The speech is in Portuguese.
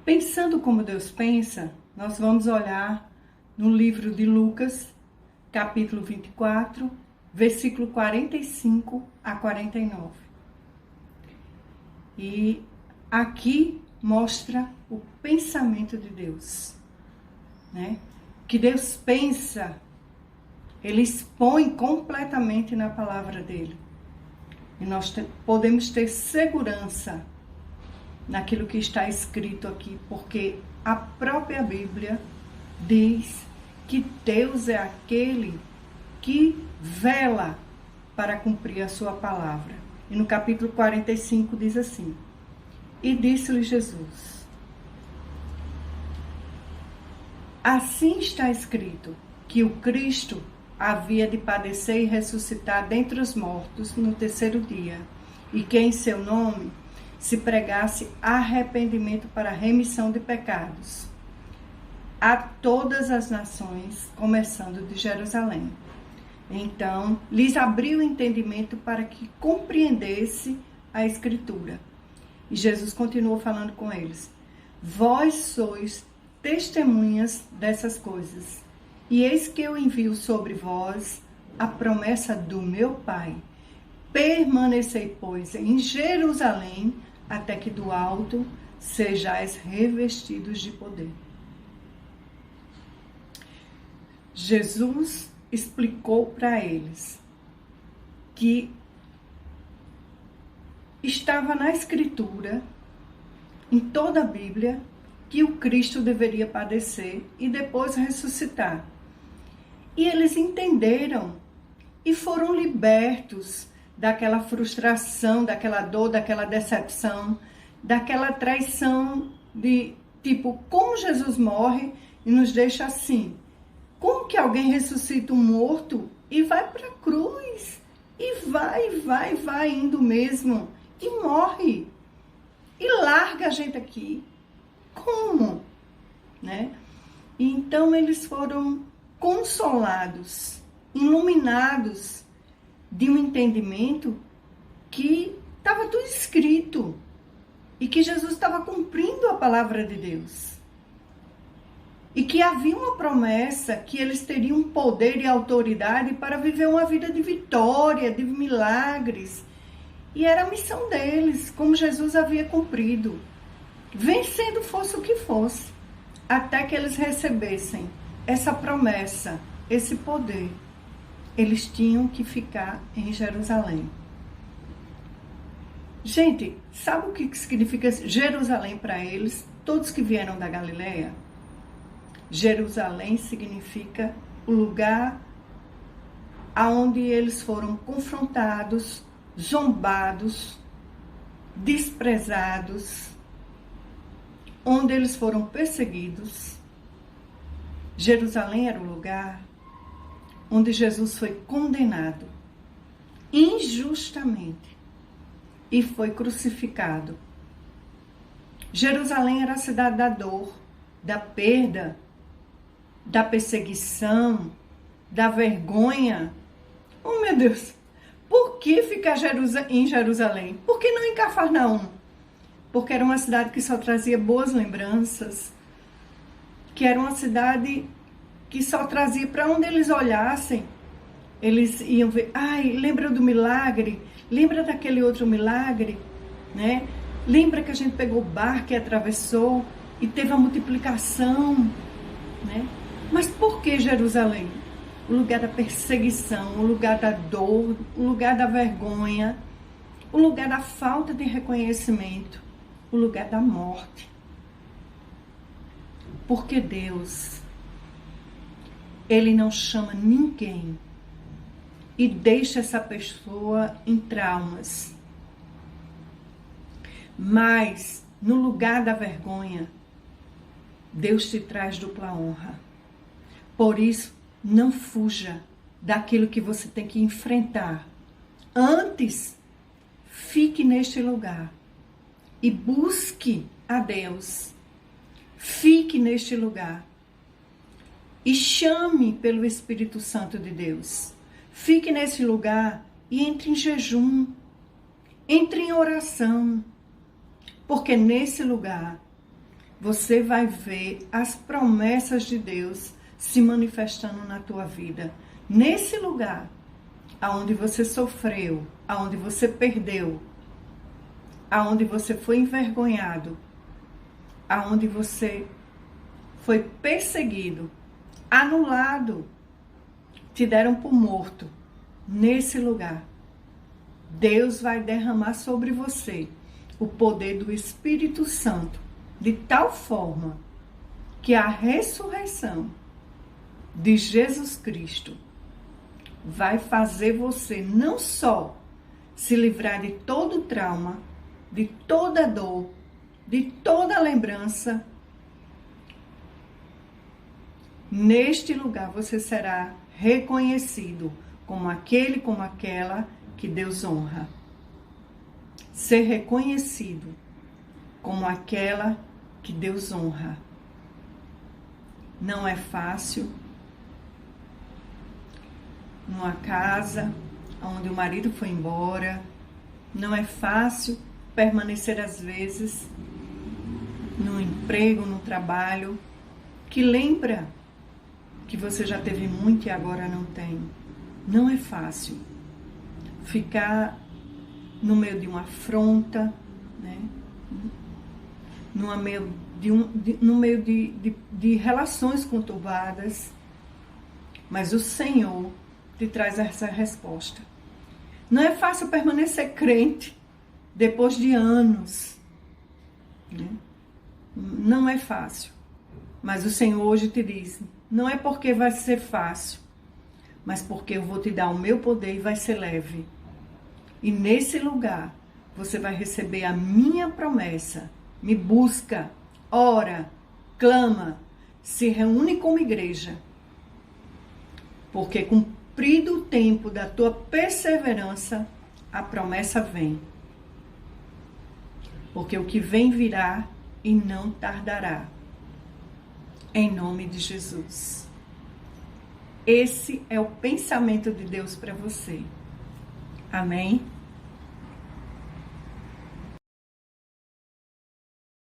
Pensando como Deus pensa, nós vamos olhar no livro de Lucas, capítulo 24, versículo 45 a 49. E aqui mostra o pensamento de Deus, né? Que Deus pensa, Ele expõe completamente na palavra dele. E nós podemos ter segurança naquilo que está escrito aqui, porque a própria Bíblia diz que Deus é aquele que vela para cumprir a sua palavra. E no capítulo 45 diz assim: E disse-lhe Jesus: Assim está escrito, que o Cristo havia de padecer e ressuscitar dentre os mortos no terceiro dia, e que em seu nome se pregasse arrependimento para remissão de pecados a todas as nações, começando de Jerusalém. Então, lhes abriu o entendimento para que compreendesse a Escritura. E Jesus continuou falando com eles: Vós sois testemunhas dessas coisas, e eis que eu envio sobre vós a promessa do meu Pai. Permanecei, pois, em Jerusalém, até que do alto sejais revestidos de poder. Jesus explicou para eles que estava na Escritura, em toda a Bíblia, que o Cristo deveria padecer e depois ressuscitar. E eles entenderam e foram libertos daquela frustração, daquela dor, daquela decepção, daquela traição de tipo, como Jesus morre e nos deixa assim? Como que alguém ressuscita um morto e vai para a cruz? E vai indo mesmo e morre. E larga a gente aqui. Como? Né? E então eles foram consolados, iluminados de um entendimento que estava tudo escrito e que Jesus estava cumprindo a palavra de Deus. E que havia uma promessa que eles teriam poder e autoridade para viver uma vida de vitória, de milagres. E era a missão deles, como Jesus havia cumprido, vencendo fosse o que fosse, até que eles recebessem essa promessa, esse poder. Eles tinham que ficar em Jerusalém. Gente, sabe o que significa Jerusalém para eles? Todos que vieram da Galileia? Jerusalém significa o lugar aonde eles foram confrontados, zombados, desprezados, onde eles foram perseguidos. Jerusalém era o lugar onde Jesus foi condenado injustamente e foi crucificado. Jerusalém era a cidade da dor, da perda, da perseguição, da vergonha. Oh, meu Deus! Por que ficar em Jerusalém? Por que não em Cafarnaum? Porque era uma cidade que só trazia boas lembranças, que era uma cidade que só trazia, para onde eles olhassem, eles iam ver, ai, lembra do milagre? Lembra daquele outro milagre? Né? Lembra que a gente pegou o barco e atravessou e teve a multiplicação? Né? Mas por que Jerusalém? O lugar da perseguição, o lugar da dor, o lugar da vergonha, o lugar da falta de reconhecimento, o lugar da morte. Porque Deus, Ele não chama ninguém e deixa essa pessoa em traumas. Mas, no lugar da vergonha, Deus te traz dupla honra. Por isso, não fuja daquilo que você tem que enfrentar. Antes, fique neste lugar e busque a Deus. Fique neste lugar e chame pelo Espírito Santo de Deus. Fique nesse lugar e entre em jejum, entre em oração, porque nesse lugar você vai ver as promessas de Deus se manifestando na tua vida. Nesse lugar, aonde você sofreu, aonde você perdeu, aonde você foi envergonhado, aonde você foi perseguido, anulado, te deram por morto. Nesse lugar, Deus vai derramar sobre você o poder do Espírito Santo, de tal forma que a ressurreição de Jesus Cristo vai fazer você não só se livrar de todo trauma, de toda dor, de toda lembrança. Neste lugar você será reconhecido como aquele, como aquela que Deus honra. Ser reconhecido como aquela que Deus honra. Não é fácil. Numa casa onde o marido foi embora, não é fácil permanecer às vezes no emprego, no trabalho, que lembra que você já teve muito e agora não tem. Não é fácil ficar no meio de uma afronta, né? No meio de relações conturbadas, mas o Senhor te traz essa resposta. Não é fácil permanecer crente depois de anos, né? Não é fácil, mas o Senhor hoje te diz, não é porque vai ser fácil, mas porque eu vou te dar o meu poder e vai ser leve. E nesse lugar, você vai receber a minha promessa. Me busca, ora, clama, se reúne como igreja. Porque cumprido o tempo da tua perseverança, a promessa vem. Porque o que vem virá e não tardará. Em nome de Jesus. Esse é o pensamento de Deus para você. Amém?